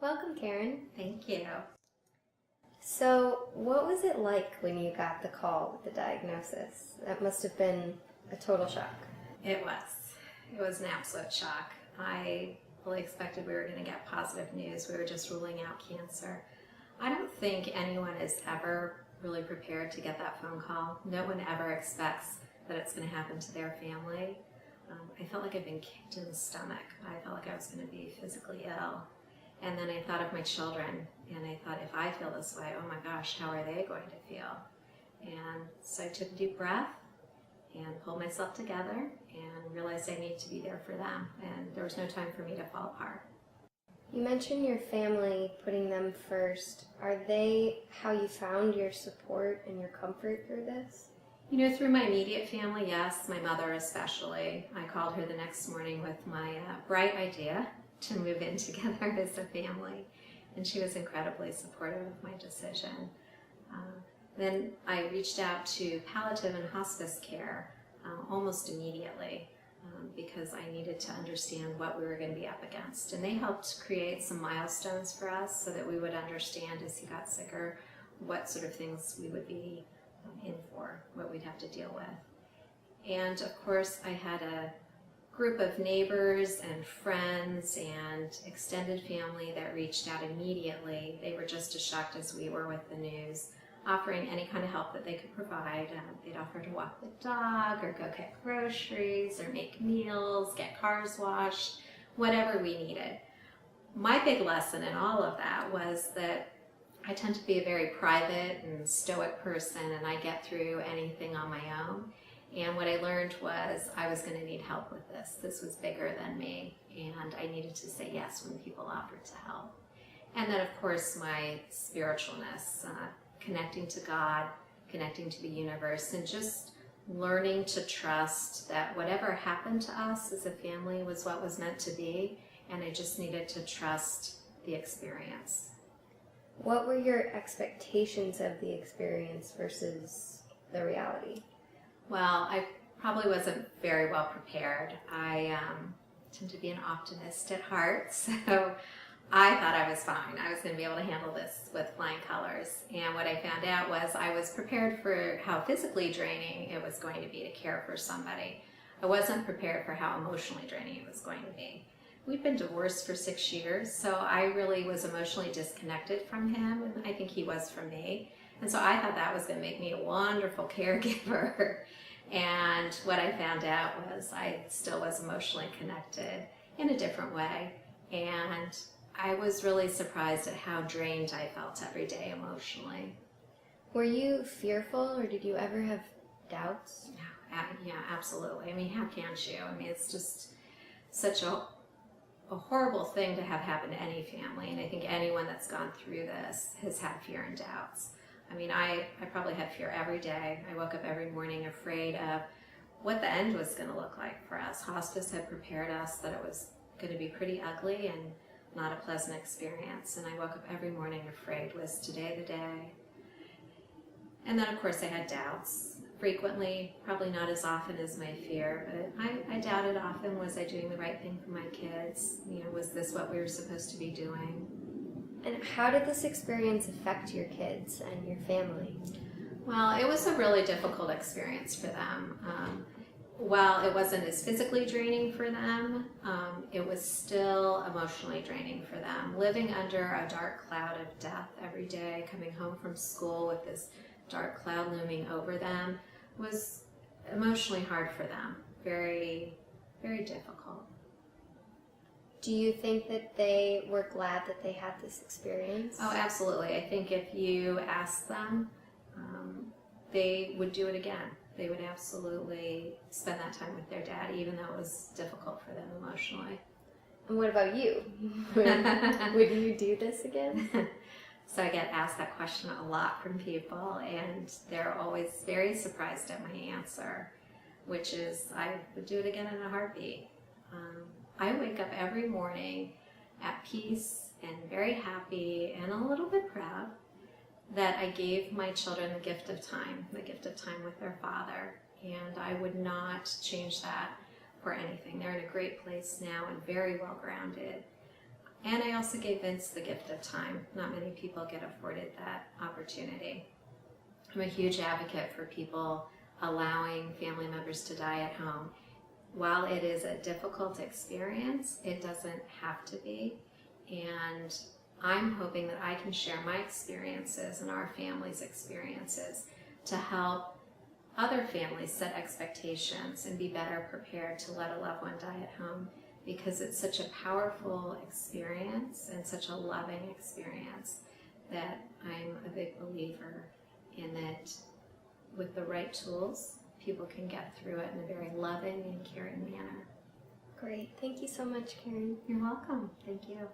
Welcome, Karen. Thank you. So, what was it like when you got the call with the diagnosis? That must have been a total shock. It was. It was an absolute shock. I fully expected we were going to get positive news. We were just ruling out cancer. I don't think anyone is ever really prepared to get that phone call. No one ever expects that it's going to happen to their family. I felt like I'd been kicked in the stomach. I felt like I was going to be physically ill. And then I thought of my children, and I thought, if I feel this way, oh my gosh, how are they going to feel? And so I took a deep breath and pulled myself together and realized I need to be there for them. And there was no time for me to fall apart. You mentioned your family, putting them first. Are they how you found your support and your comfort through this? You know, through my immediate family, yes, my mother especially. I called her the next morning with my bright idea to move in together as a family, and she was incredibly supportive of my decision. Then I reached out to palliative and hospice care almost immediately because I needed to understand what we were going to be up against, and they helped create some milestones for us so that we would understand as he got sicker what sort of things we would be in for, what we'd have to deal with. And of course I had a group of neighbors and friends and extended family that reached out immediately. They were just as shocked as we were with the news, offering any kind of help that they could provide. They'd offer to walk the dog or go get groceries or make meals, get cars washed, whatever we needed. My big lesson in all of that was that I tend to be a very private and stoic person, and I get through anything on my own. And what I learned was I was going to need help with this. This was bigger than me, and I needed to say yes when people offered to help. And then, of course, my spiritualness, connecting to God, connecting to the universe, and just learning to trust that whatever happened to us as a family was what was meant to be, and I just needed to trust the experience. What were your expectations of the experience versus the reality? Well, I probably wasn't very well prepared. I tend to be an optimist at heart, so I thought I was fine. I was going to be able to handle this with flying colors. And what I found out was I was prepared for how physically draining it was going to be to care for somebody. I wasn't prepared for how emotionally draining it was going to be. We'd been divorced for 6 years, so I really was emotionally disconnected from him, and I think he was from me. And so I thought that was going to make me a wonderful caregiver. And what I found out was I still was emotionally connected in a different way. And I was really surprised at how drained I felt every day emotionally. Were you fearful, or did you ever have doubts? Yeah, absolutely. I mean, how can't you? I mean, it's just such a horrible thing to have happen to any family. And I think anyone that's gone through this has had fear and doubts. I mean, I probably had fear every day. I woke up every morning afraid of what the end was going to look like for us. Hospice had prepared us that it was going to be pretty ugly and not a pleasant experience. And I woke up every morning afraid, was today the day? And then, of course, I had doubts. Frequently, probably not as often as my fear, but I doubted often, was I doing the right thing for my kids? You know, was this what we were supposed to be doing? And how did this experience affect your kids and your family? Well, it was a really difficult experience for them. While it wasn't as physically draining for them, it was still emotionally draining for them. Living under a dark cloud of death every day, coming home from school with this dark cloud looming over them, was emotionally hard for them. Very, very difficult. Do you think that they were glad that they had this experience? Oh, absolutely. I think if you asked them, they would do it again. They would absolutely spend that time with their dad, even though it was difficult for them emotionally. And what about you? Would you do this again? So I get asked that question a lot from people, and they're always very surprised at my answer, which is I would do it again in a heartbeat. I wake up every morning at peace and very happy and a little bit proud that I gave my children the gift of time with their father, and I would not change that for anything. They're in a great place now and very well grounded. And I also gave Vince the gift of time. Not many people get afforded that opportunity. I'm a huge advocate for people allowing family members to die at home. While it is a difficult experience, it doesn't have to be. And I'm hoping that I can share my experiences and our family's experiences to help other families set expectations and be better prepared to let a loved one die at home, because it's such a powerful experience and such a loving experience that I'm a big believer in that with the right tools, people can get through it in a very loving and caring manner. Great. Thank you so much, Karen. You're welcome. Thank you.